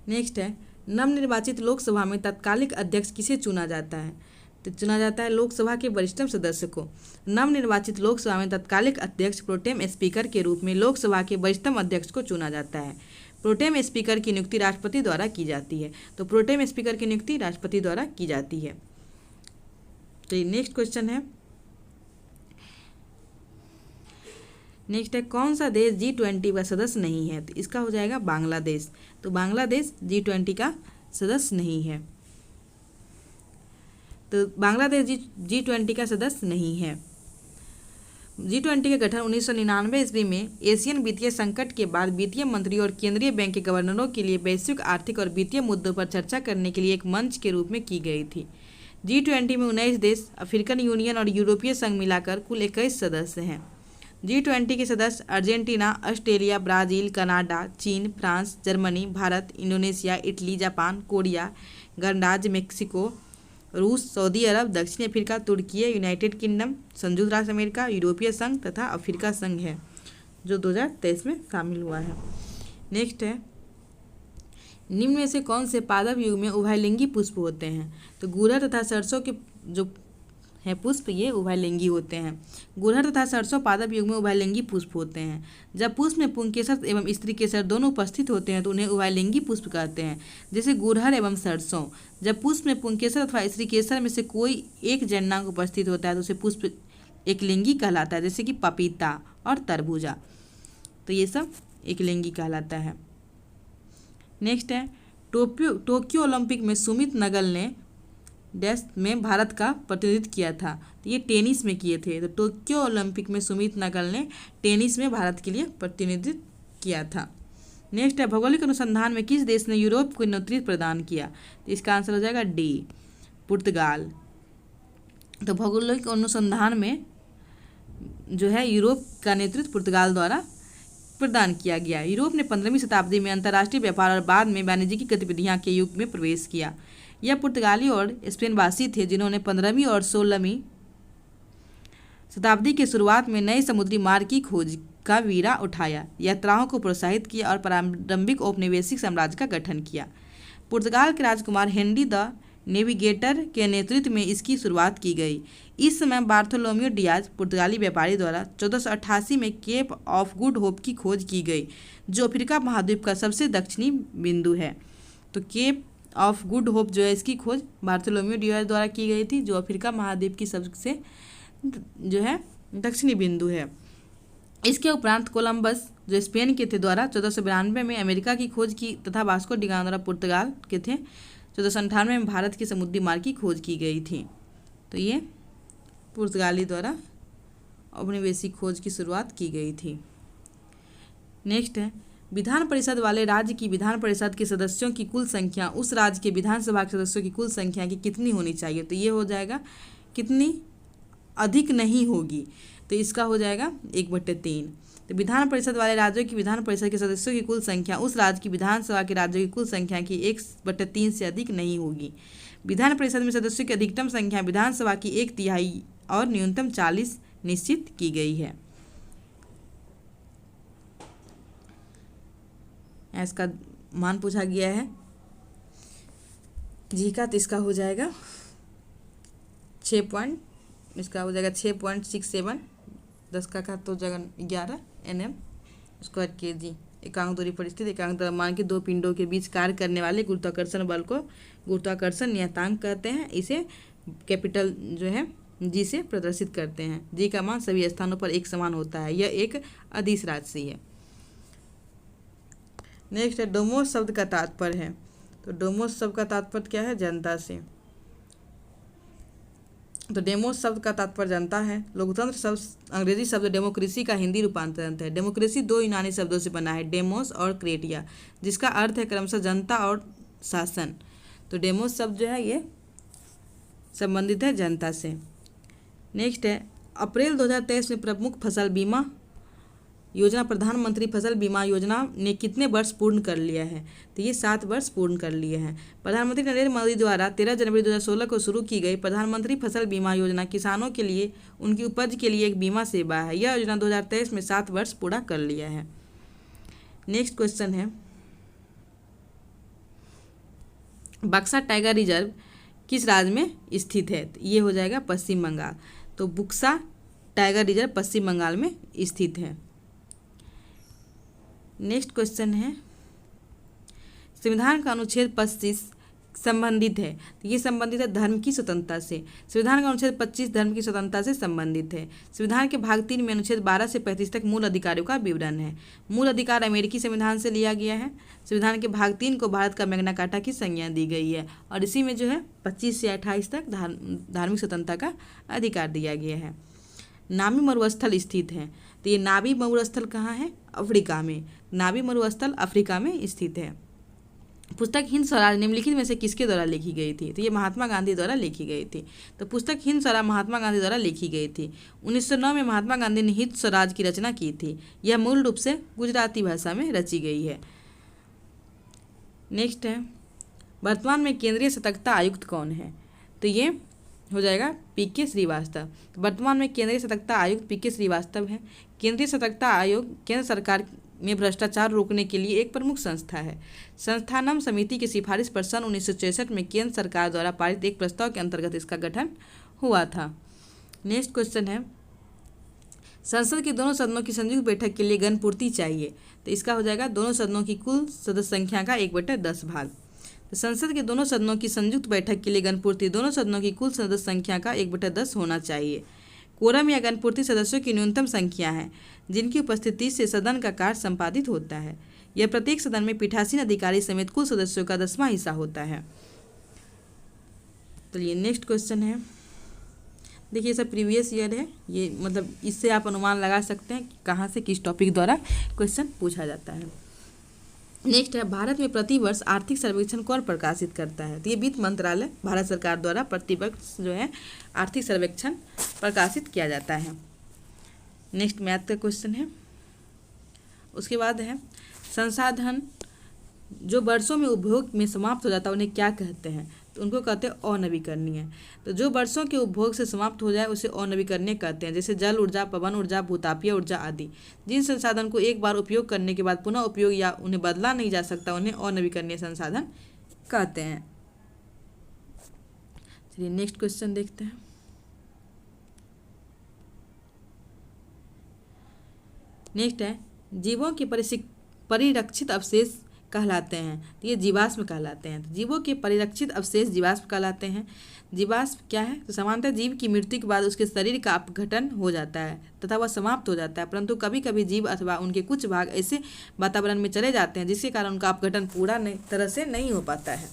नेक्स्ट है नवनिर्वाचित लोकसभा में तत्कालिक अध्यक्ष किसे चुना जाता है। तो चुना जाता है लोकसभा के वरिष्ठतम सदस्य को। नवनिर्वाचित लोकसभा में तत्कालिक अध्यक्ष प्रोटेम स्पीकर के रूप में लोकसभा के वरिष्ठतम अध्यक्ष को चुना जाता है। प्रोटेम स्पीकर की नियुक्ति राष्ट्रपति द्वारा की जाती है। तो प्रोटेम स्पीकर की नियुक्ति राष्ट्रपति द्वारा की जाती है। तो ये नेक्स्ट क्वेश्चन है। नेक्स्ट है कौन सा देश G20 का सदस्य नहीं है। तो इसका हो जाएगा बांग्लादेश। तो बांग्लादेश G20 का सदस्य नहीं है। तो बांग्लादेश G20 का सदस्य नहीं है। G20 का गठन 1999 ईस्वी में एशियन वित्तीय संकट के बाद वित्तीय मंत्री और केंद्रीय बैंक के गवर्नरों के लिए वैश्विक आर्थिक और वित्तीय मुद्दों पर चर्चा करने के लिए एक मंच के रूप में की गई थी। G20 में 19 देश, अफ्रीकन यूनियन और यूरोपीय संघ मिलाकर कुल 21 सदस्य हैं। G20 के सदस्य अर्जेंटीना, ऑस्ट्रेलिया, ब्राज़ील, कनाडा, चीन, France, Germany, Bharat, Indonesia, Italy, Japan, Korea, गणराज्य मेक्सिको, रूस, सऊदी अरब, दक्षिण अफ्रीका, तुर्की, यूनाइटेड किंगडम, संयुक्त राष्ट्र अमेरिका, यूरोपीय संघ तथा अफ्रीका संघ है जो 2023 में शामिल हुआ है। नेक्स्ट है निम्न में से कौन से पादप युग में उभयलिंगी पुष्प होते हैं? तो गुड़हल तथा सरसों के जो है पुष्प ये उभयलिंगी होते हैं। गुड़हल तथा सरसों पादप युग में उभयलिंगी पुष्प होते हैं। जब पुष्प में पुंकेसर एवं स्त्री केसर दोनों उपस्थित होते हैं तो उन्हें उभयलिंगी पुष्प कहते हैं। जैसे गुड़हल एवं सरसों, जब पुष्प में पुंकेसर अथवा स्त्री केसर में से कोई एक जननांग उपस्थित होता है तो उसे पुष्प एकलिंगी कहलाता है, जैसे कि पपीता और तरबूजा। तो ये सब एकलिंगी कहलाता है। नेक्स्ट है टोक्यो ओलंपिक में सुमित नगल ने डैश में भारत का प्रतिनिधित्व किया था। तो ये टेनिस में किए थे। तो टोक्यो ओलंपिक में सुमित नगल ने टेनिस में भारत के लिए प्रतिनिधित्व किया था। नेक्स्ट है भौगोलिक अनुसंधान में किस देश ने यूरोप को नेतृत्व प्रदान किया? तो इसका आंसर हो जाएगा डी, पुर्तगाल। तो भौगोलिक अनुसंधान में जो है यूरोप का नेतृत्व पुर्तगाल द्वारा प्रदान किया गया। यूरोप ने 15वीं शताब्दी में अंतर्राष्ट्रीय व्यापार और बाद में वाणिज्यिक गतिविधियां के युग में प्रवेश किया। यह पुर्तगाली और स्पेनवासी थे जिन्होंने 15वीं और 16वीं शताब्दी के शुरुआत में नए समुद्री मार्ग की खोज का बीड़ा उठाया, यात्राओं को प्रोत्साहित किया और प्रारंभिक औपनिवेशिक साम्राज्य का गठन किया। पुर्तगाल के राजकुमार हेनरी द नेविगेटर के नेतृत्व में इसकी शुरुआत की गई। इस समय बार्थोलोम्यू डियाज पुर्तगाली व्यापारी द्वारा 1488 में केप ऑफ गुड होप की खोज की गई, जो अफ्रीका महाद्वीप का सबसे दक्षिणी बिंदु है। तो केप ऑफ गुड होप जो है इसकी खोज बार्थोलोम्यू डियाज द्वारा की गई थी, जो अफ्रीका महाद्वीप की सबसे जो है दक्षिणी बिंदु है। इसके उपरांत कोलंबस जो स्पेन के थे द्वारा 1492 में अमेरिका की खोज की तथा वास्को डी गामा द्वारा पुर्तगाल के थे 1498 में भारत के समुद्री मार्ग की खोज की गई थी। तो ये पुर्तगाली द्वारा औपनिवेशिक खोज की शुरुआत की गई थी। नेक्स्ट है विधान परिषद वाले राज्य की विधान परिषद के सदस्यों की कुल संख्या उस राज्य के विधानसभा के सदस्यों की कुल संख्या की कितनी होनी चाहिए? तो ये हो जाएगा कितनी अधिक नहीं होगी, तो इसका हो जाएगा 1/3। तो विधान परिषद वाले राज्यों की विधान परिषद के सदस्यों की कुल संख्या उस राज्य की विधानसभा के राज्यों की कुल संख्या की 1/3 से अधिक नहीं होगी। विधान परिषद में सदस्यों की अधिकतम संख्या विधानसभा की 1/3 और न्यूनतम 40 निश्चित की गई है। इसका मान पूछा गया है जी का, तो इसका हो जाएगा 6.67, 10 का तो जगह 11 Nm स्क्वायर kg। एकांक दूरी पर स्थित एकांक द्रव्यमान के दो पिंडों के बीच कार्य करने वाले गुरुत्वाकर्षण बल को गुरुत्वाकर्षण नियतांक कहते हैं। इसे कैपिटल जो है जी से प्रदर्शित करते हैं। जी का मान सभी स्थानों पर एक समान होता है। यह एक अदिश राशि है। नेक्स्ट है डोमोस शब्द का तात्पर्य है। तो डोमोस शब्द का तात्पर्य क्या है? जनता से। तो डेमोस शब्द का तात्पर्य जनता है। लोकतंत्र शब्द अंग्रेजी शब्द डेमोक्रेसी का हिंदी रूपांतरण है। डेमोक्रेसी दो यूनानी शब्दों से बना है, डेमोस और क्रेटिया, जिसका अर्थ है क्रमशः जनता और शासन। तो डेमोस शब्द जो है ये संबंधित है जनता से। नेक्स्ट है अप्रैल 2023 में प्रमुख फसल बीमा योजना प्रधानमंत्री फसल बीमा योजना ने कितने वर्ष पूर्ण कर लिया है? तो ये 7 वर्ष पूर्ण कर लिए हैं। प्रधानमंत्री नरेंद्र मोदी द्वारा 13 जनवरी 2016 को शुरू की गई प्रधानमंत्री फसल बीमा योजना किसानों के लिए उनकी उपज के लिए एक बीमा सेवा है। यह योजना 2023 में 7 वर्ष पूरा कर लिया है। नेक्स्ट क्वेश्चन है बक्सा टाइगर रिजर्व किस राज्य में स्थित है? तो ये हो जाएगा पश्चिम बंगाल। तो बुक्सा टाइगर रिजर्व पश्चिम बंगाल में स्थित है। नेक्स्ट क्वेश्चन है संविधान का अनुच्छेद 25 संबंधित है। तो ये संबंधित है धर्म की स्वतंत्रता से। संविधान का अनुच्छेद 25 धर्म की स्वतंत्रता से संबंधित है। संविधान के भाग 3 में अनुच्छेद 12 से 35 तक मूल अधिकारों का विवरण है। मूल अधिकार अमेरिकी संविधान से लिया गया है। संविधान के भाग 3 को भारत का मैग्ना कार्टा की संज्ञा दी गई है और इसी में जो है 25 से 28 तक धार्मिक स्वतंत्रता का अधिकार दिया गया है। नामी मरुस्थल स्थित है। तो ये नाभी मरुस्थल कहाँ है? अफ्रीका में। नाभी मरुस्थल अफ्रीका में स्थित है। पुस्तक हिंद स्वराज निम्नलिखित में से किसके द्वारा लिखी गई थी? तो ये महात्मा गांधी द्वारा लिखी गई थी। तो पुस्तक हिंद स्वराज महात्मा गांधी द्वारा लिखी गई थी। 1909 में महात्मा गांधी ने हिंद स्वराज की रचना की थी। यह मूल रूप से गुजराती भाषा में रची गई है। नेक्स्ट है वर्तमान में केंद्रीय सतर्कता आयुक्त कौन है? तो ये हो जाएगा पीके श्रीवास्तव। वर्तमान में केंद्रीय सतर्कता आयुक्त पीके श्रीवास्तव है। केंद्रीय सतर्कता आयोग केंद्र सरकार में भ्रष्टाचार रोकने के लिए एक प्रमुख संस्था है। संस्थानम समिति की सिफारिश पर सन 1966 में केंद्र सरकार द्वारा पारित एक प्रस्ताव के अंतर्गत इसका गठन हुआ था। नेक्स्ट क्वेश्चन है, संसद के दोनों सदनों की संयुक्त बैठक के लिए गणपूर्ति चाहिए, तो इसका हो जाएगा दोनों सदनों की कुल सदस्य संख्या का 1/10 भाग। तो संसद के दोनों सदनों की संयुक्त बैठक के लिए गणपूर्ति दोनों सदनों की कुल सदस्य संख्या का 1/10 होना चाहिए। कोरम या गणपूर्ति सदस्यों की न्यूनतम संख्या है जिनकी उपस्थिति से सदन का कार्य संपादित होता है। यह प्रत्येक सदन में पीठासीन अधिकारी समेत कुल सदस्यों का 10वां हिस्सा होता है। चलिए नेक्स्ट क्वेश्चन है, देखिए सब प्रीवियस ईयर है, ये मतलब इससे आप अनुमान लगा सकते हैं कि कहाँ से किस टॉपिक द्वारा क्वेश्चन पूछा जाता है। नेक्स्ट है, भारत में प्रतिवर्ष आर्थिक सर्वेक्षण कौन प्रकाशित करता है, तो ये वित्त मंत्रालय भारत सरकार द्वारा प्रतिवर्ष जो है आर्थिक सर्वेक्षण प्रकाशित किया जाता है। नेक्स्ट मैथ का क्वेश्चन है। उसके बाद है, संसाधन जो वर्षों में उपभोग में समाप्त हो जाता है उन्हें क्या कहते हैं, तो उनको कहते हैं अनवीकरणीय। तो जो वर्षों के उपभोग से समाप्त हो जाए उसे अनवीकरणीय कहते हैं, जैसे जल ऊर्जा, पवन ऊर्जा, भूतापीय ऊर्जा आदि। जिन संसाधन को एक बार उपयोग करने के बाद पुनः उपयोग या उन्हें बदला नहीं जा सकता उन्हें अनवीकरणीय संसाधन कहते हैं। चलिए नेक्स्ट क्वेश्चन देखते हैं। नेक्स्ट है, जीवों के परिरक्षित अवशेष कहलाते हैं, तो ये जीवाश्म कहलाते हैं। तो जीवों के परिरक्षित अवशेष जीवाश्म कहलाते हैं। जीवाश्म क्या है, तो सामान्यतः जीव की मृत्यु के बाद उसके शरीर का अपघटन हो जाता है तथा वह समाप्त हो जाता है, परंतु कभी कभी जीव अथवा उनके कुछ भाग ऐसे वातावरण में चले जाते हैं जिसके कारण उनका अपघटन पूरा तरह से नहीं हो पाता है।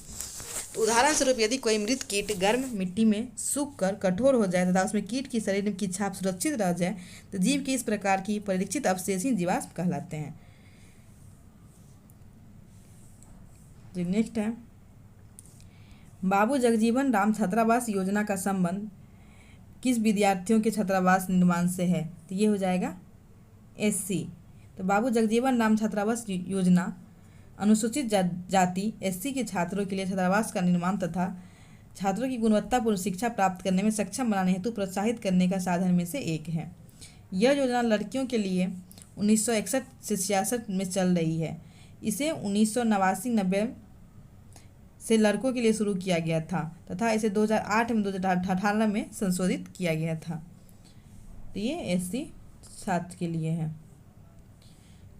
तो उदाहरण स्वरूप यदि कोई मृत कीट गर्म मिट्टी में सूख कर कठोर हो जाए तथा उसमें कीट की शरीर की छाप सुरक्षित रह जाए तो जीव के इस प्रकार की परिरक्षित अवशेष ही जीवाश्म कहलाते हैं। नेक्स्ट है, बाबू जगजीवन राम छात्रावास योजना का संबंध किस विद्यार्थियों के छात्रावास निर्माण से है, तो ये हो जाएगा एससी। तो बाबू जगजीवन राम छात्रावास योजना अनुसूचित जाति एससी के छात्रों के लिए छात्रावास का निर्माण तथा छात्रों की गुणवत्तापूर्ण शिक्षा प्राप्त करने में सक्षम बनाने हेतु प्रोत्साहित करने का साधन में से एक है। यह योजना लड़कियों के लिए 1961 से 66 में चल रही है। इसे 1989-90 से लड़कों के लिए शुरू किया गया था तथा इसे 2008 में 2018 में संशोधित किया गया था। तो ये एससी छात्र के लिए है।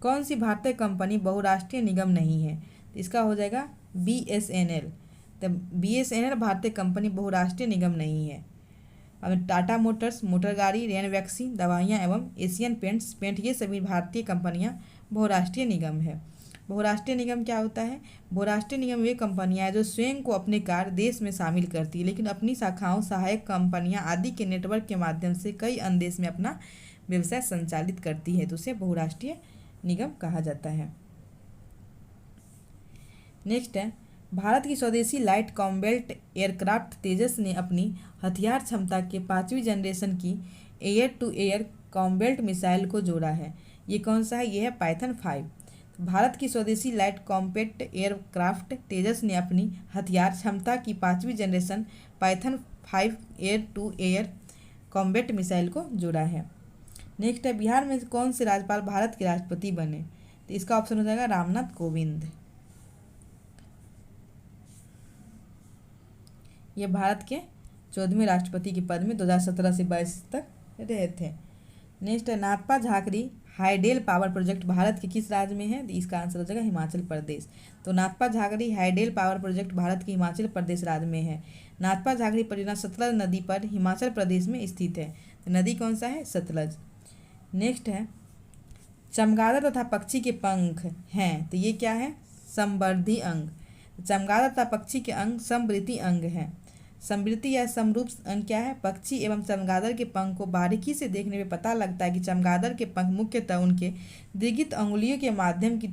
कौन सी भारतीय कंपनी बहुराष्ट्रीय निगम नहीं है, तो इसका हो जाएगा BSNL। तो BSNL भारतीय कंपनी बहुराष्ट्रीय निगम नहीं है। अब टाटा मोटर्स मोटर गाड़ी, रेन वैक्सी दवाइयाँ एवं एशियन पेंट ये सभी भारतीय कंपनियाँ बहुराष्ट्रीय निगम है। बहुराष्ट्रीय निगम क्या होता है, बहुराष्ट्रीय निगम वे कंपनियां हैं जो स्वयं को अपने कार्य देश में शामिल करती है लेकिन अपनी शाखाओं, सहायक कंपनियां आदि के नेटवर्क के माध्यम से कई अन्य देश में अपना व्यवसाय संचालित करती है, तो उसे बहुराष्ट्रीय निगम कहा जाता है। नेक्स्ट है, भारत की स्वदेशी लाइट कॉम्बैट एयरक्राफ्ट तेजस ने अपनी हथियार क्षमता के 5वीं जनरेशन की air to air combat missile को जोड़ा है। ये कौन सा है, ये है पाइथन 5। भारत की स्वदेशी लाइट कॉम्बैट एयरक्राफ्ट तेजस ने अपनी हथियार क्षमता की 5वीं generation Python 5 air to air combat missile को जोड़ा है। नेक्स्ट है, बिहार में कौन से राज्यपाल भारत के राष्ट्रपति बने, तो इसका ऑप्शन हो जाएगा रामनाथ कोविंद। ये भारत के 14वें राष्ट्रपति के पद में 2017 से 22 तक रहे थे। नेक्स्ट है, Nathpa Jhakri hydel power project Bharat के किस राज्य में है, तो इसका आंसर हो जाएगा हिमाचल प्रदेश। तो Nathpa Jhakri hydel power project Bharat के हिमाचल प्रदेश राज्य में है। नाथपा झाकरी परियोजना सतलज नदी पर हिमाचल प्रदेश में स्थित है। तो नदी कौन सा है, सतलज। नेक्स्ट है, चमगादड़ तथा पक्षी के पंख हैं, तो ये क्या है, समवर्धी अंग। चमगादड़ तथा पक्षी के अंग समवृत्ति अंग हैं। समवृत्ति या समरूप अंग क्या है, पक्षी एवं चमगादड़ के पंख को बारीकी से देखने में पता लगता है कि चमगादड़ के पंख मुख्यतः उनके दीर्घित अंगुलियों के माध्यम की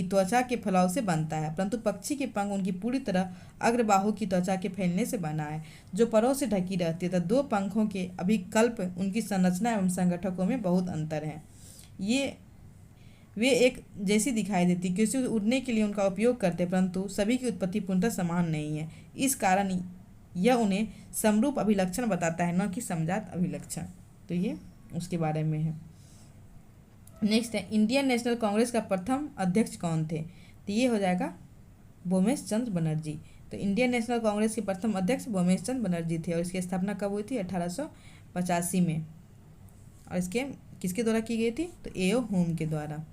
त्वचा के फैलाव से बनता है, परंतु पक्षी के पंख उनकी पूरी तरह अग्रबाहु की त्वचा के फैलने से बना है जो परों से ढकी रहती है। तो दो पंखों के अभिकल्प उनकी संरचना एवं संगठकों में बहुत अंतर है। ये वे एक जैसी दिखाई देती क्योंकि उड़ने के लिए उनका उपयोग करते, परंतु सभी की उत्पत्ति पूर्णतः समान नहीं है। इस कारण यह उन्हें समरूप अभिलक्षण बताता है, न कि समजात अभिलक्षण। तो ये उसके बारे में है। नेक्स्ट है, इंडियन नेशनल कांग्रेस का प्रथम अध्यक्ष कौन थे? तो ये हो जाएगा भूमेश चंद्र बनर्जी। तो इंडियन नेशनल कांग्रेस के प्रथम अध्यक्ष भूमेश चंद्र बनर्जी थे और इसकी स्थापना कब हुई थी? 1885 में। और इसके किसके द्वारा की गई थी? तो ए ओ होम के द्वारा।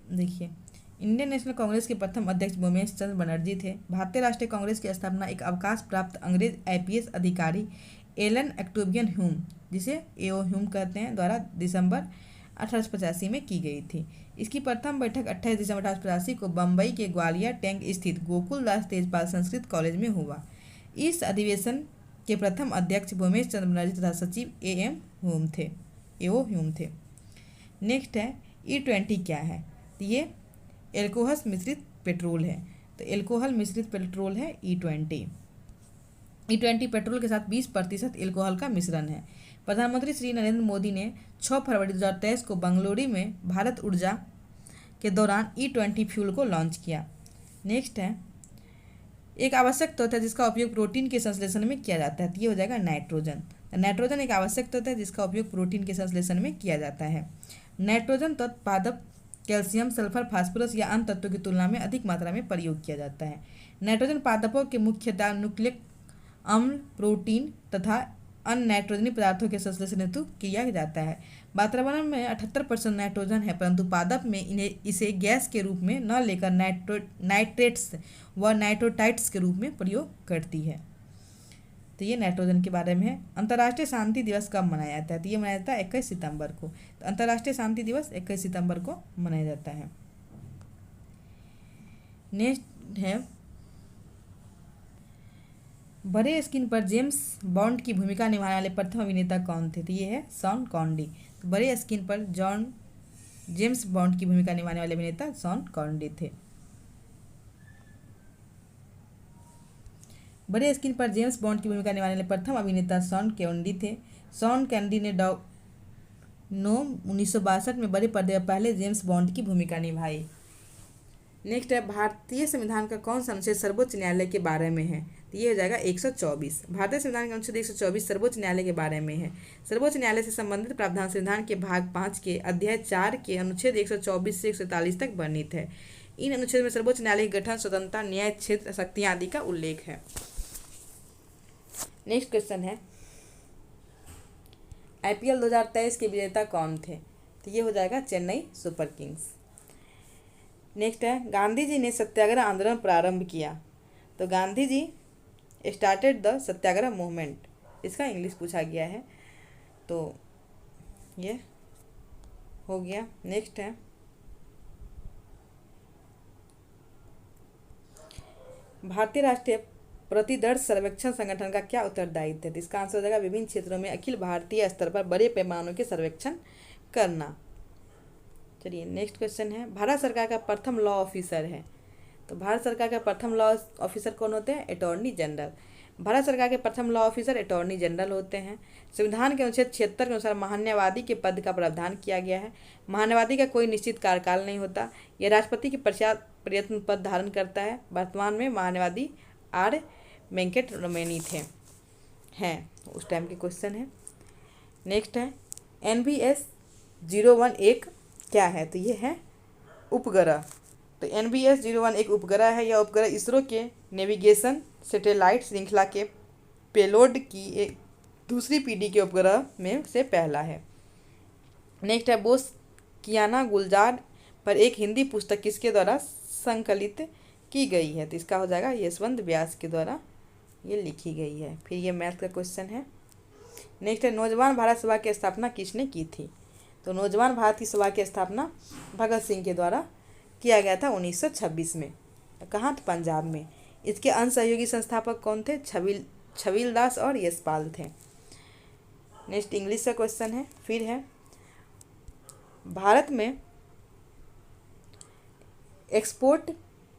देखिए, इंडियन नेशनल कांग्रेस के प्रथम अध्यक्ष भूमेश चंद्र बनर्जी थे। भारतीय राष्ट्रीय कांग्रेस की स्थापना एक अवकाश प्राप्त अंग्रेज आईपीएस अधिकारी एलन ऑक्टेवियन ह्यूम, जिसे एओ ह्यूम कहते हैं, द्वारा दिसंबर 1885 में की गई थी। इसकी प्रथम बैठक 28 दिसंबर 1885 को बम्बई के ग्वालियर टैंक स्थित गोकुलदास तेजपाल संस्कृत कॉलेज में हुआ। इस अधिवेशन के प्रथम अध्यक्ष भूमेश चंद्र बनर्जी तथा सचिव एओ ह्यूम थे। नेक्स्ट है, E20 क्या है? तो ये एल्कोहल मिश्रित पेट्रोल है। तो एल्कोहल मिश्रित पेट्रोल है E20। E20 पेट्रोल के साथ 20% एल्कोहल का मिश्रण है। प्रधानमंत्री श्री नरेंद्र मोदी ने 6 फरवरी 2023 को बंगलुरु में भारत ऊर्जा के दौरान E20 फ्यूल को लॉन्च किया। नेक्स्ट है, एक आवश्यक तत्व है जिसका उपयोग प्रोटीन के संश्लेषण में किया जाता है। तो ये हो जाएगा नाइट्रोजन। नाइट्रोजन एक आवश्यक तत्व है जिसका उपयोग प्रोटीन के संश्लेषण में किया जाता है। नाइट्रोजन तत्व पादप कैल्शियम, सल्फर, फास्फोरस या अन्य तत्वों की तुलना में अधिक मात्रा में प्रयोग किया जाता है। नाइट्रोजन पादपों के मुख्यतः न्यूक्लिक अम्ल, प्रोटीन तथा अन्य नाइट्रोजनी पदार्थों के संश्लेषण हेतु किया जाता है। वातावरण में 78% नाइट्रोजन है, परंतु पादप में इसे गैस के रूप में न लेकर नाइट्रेट्स व नाइट्रोटाइट्स के रूप में प्रयोग करती है। तो ये नाइट्रोजन के बारे में है। अंतर्राष्ट्रीय शांति दिवस कब मनाया जाता है? तो ये मनाया जाता है 21 सितंबर को। तो अंतर्राष्ट्रीय शांति दिवस 21 सितंबर को मनाया जाता है। नेक्स्ट है, बड़े स्क्रीन पर जेम्स बॉन्ड की भूमिका निभाने वाले प्रथम अभिनेता कौन थे? तो ये है शॉन कॉनरी। तो बड़े स्क्रीन पर जेम्स बॉन्ड की भूमिका निभाने वाले अभिनेता शॉन कॉनरी थे। बड़े स्क्रीन पर जेम्स बॉन्ड की भूमिका निभाने वाले प्रथम अभिनेता शॉन कॉनरी थे। शॉन कॉनरी ने 1962 में बड़े पर्दे पर पहले जेम्स बॉन्ड की भूमिका निभाई। नेक्स्ट है, भारतीय संविधान का कौन सा अनुच्छेद सर्वोच्च न्यायालय के बारे में है? तो ये हो जाएगा 124। भारतीय संविधान का अनुच्छेद 124 सर्वोच्च न्यायालय के बारे में है। सर्वोच्च न्यायालय से संबंधित प्रावधान संविधान के भाग 5 के अध्याय 4 के अनुच्छेद 124 से 143 तक वर्णित है। इन अनुच्छेद में सर्वोच्च न्यायालय के गठन, स्वतंत्रता, न्याय क्षेत्र, शक्तियां आदि का उल्लेख है। नेक्स्ट क्वेश्चन है, IPL 2023 के विजेता कौन थे? तो ये हो जाएगा चेन्नई सुपर किंग्स। नेक्स्ट है, गांधी जी ने सत्याग्रह आंदोलन प्रारंभ किया। तो Gandhi ji started the Satyagraha movement, इसका इंग्लिश पूछा गया है, तो ये हो गया। नेक्स्ट है, भारतीय राष्ट्रीय प्रतिदर्श सर्वेक्षण संगठन का क्या उत्तरदायित्व है? तो इसका आंसर हो जाएगा विभिन्न क्षेत्रों में अखिल भारतीय स्तर पर बड़े पैमाने के सर्वेक्षण करना। चलिए नेक्स्ट क्वेश्चन है, भारत सरकार का प्रथम लॉ ऑफिसर है। तो भारत सरकार का प्रथम लॉ ऑफिसर कौन होते हैं? Attorney general. भारत सरकार के प्रथम लॉ ऑफिसर अटॉर्नी जनरल होते हैं। संविधान के अनुच्छेद 76 के अनुसार महान्यायवादी के पद का प्रावधान किया गया है। महान्यायवादी का कोई निश्चित कार्यकाल नहीं होता। यह राष्ट्रपति के पश्चात प्रयत्न पद धारण करता है। वर्तमान में महान्यायवादी आर वेंकट रमणी थे हैं उस टाइम के क्वेश्चन है। नेक्स्ट है, NBS 01 एक क्या है? तो ये है उपग्रह। तो NBS 01 एक उपग्रह है। यह उपग्रह इसरो के नेविगेशन सैटेलाइट श्रृंखला के पेलोड की एक दूसरी पीढ़ी के उपग्रह में से पहला है। नेक्स्ट है, बोस कियाना गुलजार पर एक हिंदी पुस्तक किसके द्वारा संकलित की गई है? तो इसका हो जाएगा यशवंत व्यास के द्वारा ये लिखी गई है। फिर ये मैथ का क्वेश्चन है। नेक्स्ट है, नौजवान भारत सभा की स्थापना किसने की थी? तो नौजवान भारत की सभा की स्थापना भगत सिंह के द्वारा किया गया था 1926 में। कहाँ? तो पंजाब में। इसके अन्य सहयोगी संस्थापक कौन थे? छबील दास और यशपाल थे। नेक्स्ट इंग्लिश का क्वेश्चन है। फिर है, भारत में एक्सपोर्ट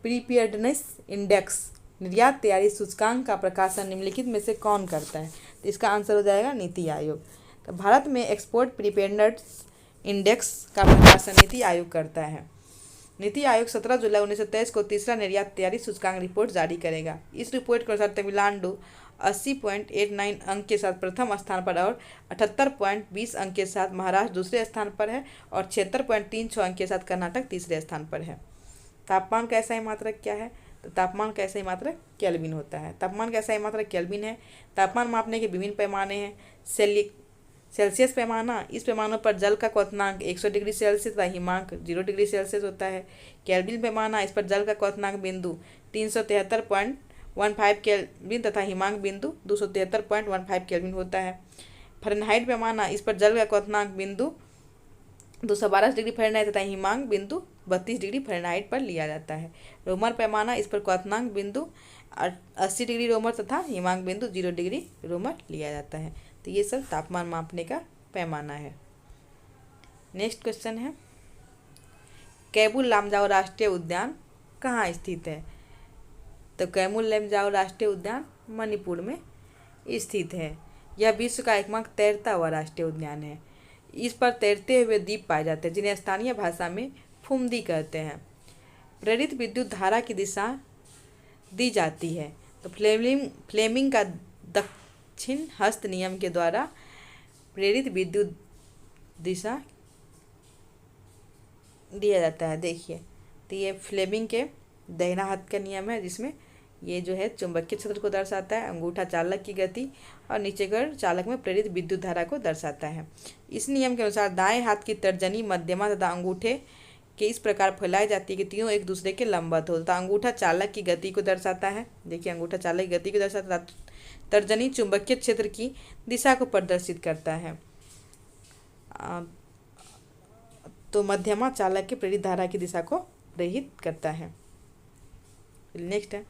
प्रीपेयर्डनेस इंडेक्स निर्यात तैयारी सूचकांक का प्रकाशन निम्नलिखित में से कौन करता है? तो इसका आंसर हो जाएगा नीति आयोग। तो भारत में एक्सपोर्ट प्रीपेयर्डनेस इंडेक्स का प्रकाशन नीति आयोग करता है। नीति आयोग 17 जुलाई 1923 को तीसरा निर्यात तैयारी सूचकांक रिपोर्ट जारी करेगा। इस रिपोर्ट के अनुसार तमिलनाडु 80.89 अंक के साथ प्रथम स्थान पर और 78.20 अंक के साथ महाराष्ट्र दूसरे स्थान पर है और 76.36 अंक के साथ कर्नाटक तीसरे स्थान पर है। तापमान का ऐसा ही मात्रक क्या है? तो तापमान का ऐसा ही मात्रक केल्विन होता है। तापमान का ऐसा ही मात्रक केल्विन है। तापमान मापने के विभिन्न पैमाने हैं। सेल्सियस पैमाना, इस पैमानों पर जल का क्वथनांक 100 डिग्री सेल्सियस तथा हिमांक 0 डिग्री सेल्सियस होता है। केल्विन पैमाना, इस पर जल का क्वथनांक बिंदु 373.15 केल्विन तथा हिमांक बिंदु 273.15 केल्विन होता है। फ़ारेनहाइट पैमाना, इस पर जल का क्वथनांक बिंदु 212 डिग्री फ़ारेनहाइट तथा हिमांक बिंदु 32 डिग्री फ़ारेनहाइट पर लिया जाता है। रोमर पैमाना, इस पर क्वथनांक बिंदु 80 डिग्री रोमर तथा हिमांक बिंदु 0 डिग्री रोमर लिया जाता है। तो ये सब तापमान मापने का पैमाना है। नेक्स्ट क्वेश्चन है, कैबुल लामजाओ राष्ट्रीय उद्यान कहाँ स्थित है? तो कैबुल लामजाओ राष्ट्रीय उद्यान मणिपुर में स्थित है। यह विश्व का एकमात्र तैरता हुआ राष्ट्रीय उद्यान है। इस पर तैरते हुए द्वीप पाए जाते हैं जिन्हें स्थानीय भाषा में फुमदी कहते हैं। प्रेरित विद्युत धारा की दिशा दी जाती है। तो फ्लेमिंग का दक्षिण हस्त नियम के द्वारा प्रेरित विद्युत दिशा दिया जाता है। देखिए, तो ये फ्लेमिंग के दाहिना हाथ का नियम है जिसमें ये जो है चुंबकीय क्षेत्र को दर्शाता है, अंगूठा चालक की गति और नीचे कर चालक में प्रेरित विद्युत धारा को दर्शाता है। इस नियम के अनुसार दाएं हाथ की तर्जनी, मध्यमा तथा अंगूठे के इस प्रकार फैलाई जाती है कि तीनों एक दूसरे के लंबवत हो तथा अंगूठा चालक की गति को दर्शाता है। देखिए, अंगूठा चालक की गति को दर्शाता है। तर्जनी चुंबकीय क्षेत्र की दिशा को प्रदर्शित करता है। तो मध्यमा चालक के प्रेरित धारा की दिशा को प्रेरित करता है। नेक्स्ट है,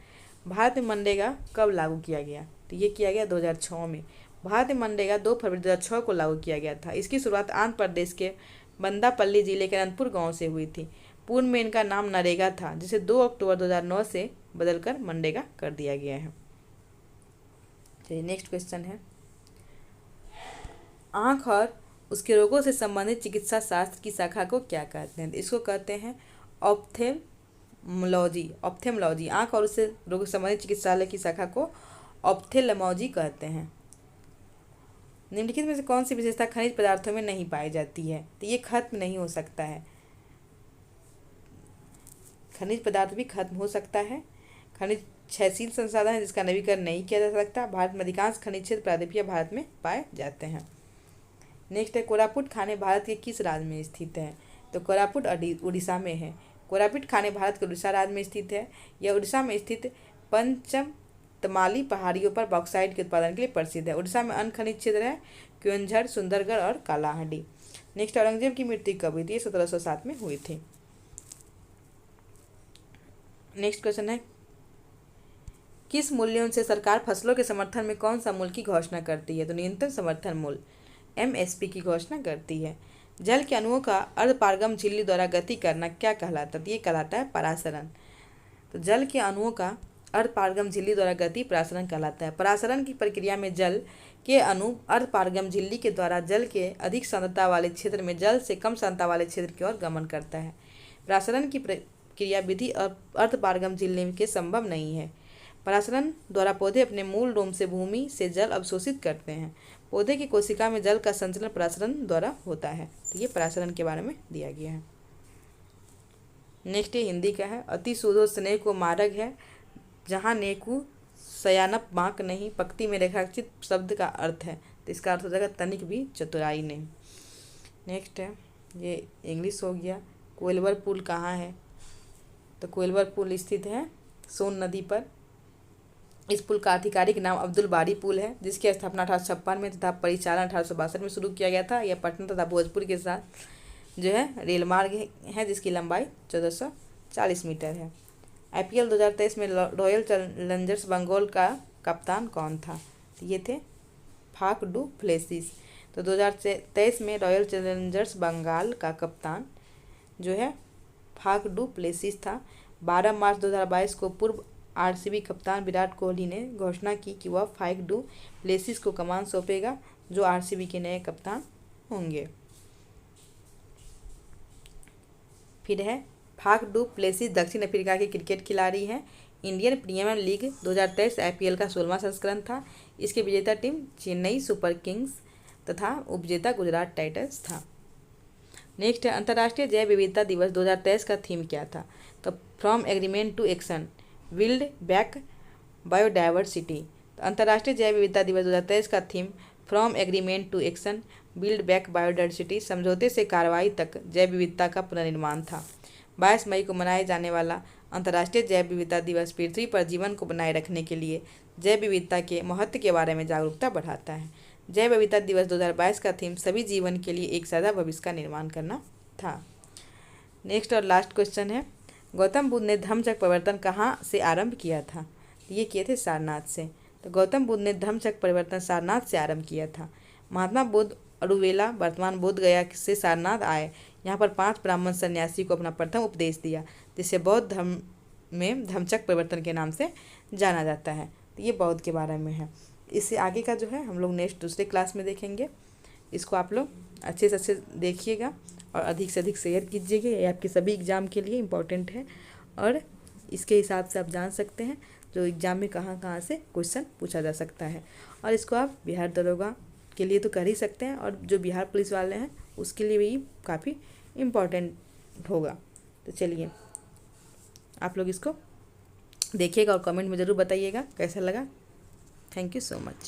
भारत में मनरेगा कब लागू किया गया? तो ये किया गया 2006 में। भारत में मनरेगा 2 फरवरी 2006 को लागू किया गया था। इसकी शुरुआत आंध्र प्रदेश के बंदापल्ली जिले के अनंतपुर गांव से हुई थी। पूर्व में इनका नाम नरेगा था, जिसे 2 अक्टूबर 2009 से बदलकर मनरेगा कर दिया गया है। चलिए नेक्स्ट क्वेश्चन है, आँख और उसके रोगों से संबंधित चिकित्सा शास्त्र की शाखा को क्या कहते हैं? इसको कहते हैं ऑप्थेल्मोलॉजी। आँख और उससे रोग से संबंधित चिकित्सालय की शाखा को ऑप्थेल्मोलॉजी कहते हैं। निम्नलिखित में से कौन सी विशेषता खनिज पदार्थों में नहीं पाई जाती है? तो ये खत्म नहीं हो सकता है। खनिज पदार्थ भी खत्म हो सकता है। खनिज क्षयशील संसाधन है जिसका नवीकरण नहीं किया जा सकता। भारत में अधिकांश खनिज क्षेत्र प्रायद्वीपीय भारत में पाए जाते हैं। नेक्स्ट है, कोरापुट खाने भारत के किस राज्य में स्थित है? तो कोरापुट उड़ीसा में है। कोरापुट खाने भारत के उड़ीसा राज्य में स्थित है। यह उड़ीसा में स्थित पंचतमाली पहाड़ियों पर बॉक्साइट के उत्पादन के लिए प्रसिद्ध है। उड़ीसा में अन्य खनिज क्षेत्र है क्योंझर, सुंदरगढ़ और कालाहांडी। नेक्स्ट, औरंगजेब की मृत्यु कब हुई थी? 1707 में हुई थी। नेक्स्ट क्वेश्चन है, किस मूल्यों से सरकार फसलों के समर्थन में कौन सा मूल्य की घोषणा करती है? तो न्यूनतम समर्थन मूल्य MSP की घोषणा करती है। जल के अणुओं का अर्धपारगम झिल्ली द्वारा गति करना क्या कहलाता है? ये कहलाता है परासरण। तो जल के अणुओं का अर्धपारगम झिल्ली द्वारा गति परासरण कहलाता है। परासरण की प्रक्रिया में जल के अणु अर्धपारगम झिल्ली के द्वारा जल के अधिक सांद्रता वाले क्षेत्र में जल से कम सांद्रता वाले क्षेत्र की ओर गमन करता है। परासरण की प्रक्रिया विधि अर्धपारगम झिल्ली के संभव नहीं है। परासरण द्वारा पौधे अपने मूल रोम से भूमि से जल अवशोषित करते हैं। पौधे की कोशिका में जल का संचलन परासरण द्वारा होता है। तो ये परासरण के बारे में दिया गया है। नेक्स्ट ये हिंदी का है, अति सूदो स्नेह को मार्ग है जहाँ नेकू सयानप बांक नहीं। पंक्ति में रेखांकित शब्द का अर्थ है, तो इसका अर्थ हो जाएगा तनिक भी चतुराई नहीं। नेक्स्ट है, ये इंग्लिश हो गया। कोइलवर पुल कहाँ है? तो कोइलवर पुल स्थित है सोन नदी पर। इस पुल का आधिकारिक नाम अब्दुल बारी पुल है, जिसकी स्थापना 1856 में तथा परिचालन 1862 में शुरू किया गया था। यह पटना तथा भोजपुर के साथ जो है रेल मार्ग है जिसकी लंबाई 1440 मीटर है। IPL 2023 में रॉयल चैलेंजर्स बंगाल का कप्तान कौन था? तो ये थे फाफ डू प्लेसिस। तो 2023 में रॉयल चैलेंजर्स बंगाल का कप्तान जो है फाफ डू प्लेसिस था। 12 मार्च 2022 को पूर्व RCB कप्तान विराट कोहली ने घोषणा की कि वह फाफ डू प्लेसिस को कमान सौंपेगा, जो RCB के नए कप्तान होंगे। फिर है फाफ डू प्लेसिस दक्षिण अफ्रीका के क्रिकेट खिलाड़ी हैं। इंडियन प्रीमियर लीग 2023 आईपीएल का 16वां संस्करण था। इसकी विजेता टीम चेन्नई सुपर किंग्स तथा उपविजेता गुजरात टाइटंस था। नेक्स्ट है अंतर्राष्ट्रीय जैव विविधता दिवस 2023 का थीम क्या था? तो from agreement to action, build back biodiversity. तो अंतर्राष्ट्रीय जैव विविधता दिवस 2023 का theme from agreement to action, build back biodiversity, समझौते से कार्रवाई तक जैव विविधता का पुनर्निर्माण था। 22 मई को मनाए जाने वाला अंतर्राष्ट्रीय जैव विविधता दिवस पृथ्वी पर जीवन को बनाए रखने के लिए जैव विविधता के महत्व के बारे में जागरूकता बढ़ाता है। जैव विविधता दिवस 2022 का थीम सभी जीवन के लिए एक साझा भविष्य का निर्माण करना था। नेक्स्ट और लास्ट क्वेश्चन है, गौतम बुद्ध ने धम्मचक्र प्रवर्तन कहाँ से आरंभ किया था? ये किए थे सारनाथ से। तो गौतम बुद्ध ने धम्मचक्र परिवर्तन सारनाथ से आरंभ किया था। महात्मा बुद्ध अरुवेला वर्तमान बोध गया से सारनाथ आए। यहाँ पर 5 ब्राह्मण सन्यासी को अपना प्रथम उपदेश दिया, जिसे बौद्ध धर्म में धम्मचक्र परिवर्तन के नाम से जाना जाता है। तो ये बौद्ध के बारे में है। इससे आगे का जो है हम लोग नेक्स्ट दूसरे क्लास में देखेंगे। इसको आप लोग अच्छे से अच्छे देखिएगा और अधिक से अधिक शेयर कीजिएगा। ये आपके सभी एग्ज़ाम के लिए इम्पोर्टेंट है और इसके हिसाब से आप जान सकते हैं जो एग्ज़ाम में कहाँ कहाँ से क्वेश्चन पूछा जा सकता है। और इसको आप बिहार दरोगा के लिए तो कर ही सकते हैं और जो बिहार पुलिस वाले हैं उसके लिए भी काफ़ी इम्पोर्टेंट होगा। तो चलिए आप लोग इसको देखिएगा और कमेंट में ज़रूर बताइएगा कैसा लगा। Thank you so much.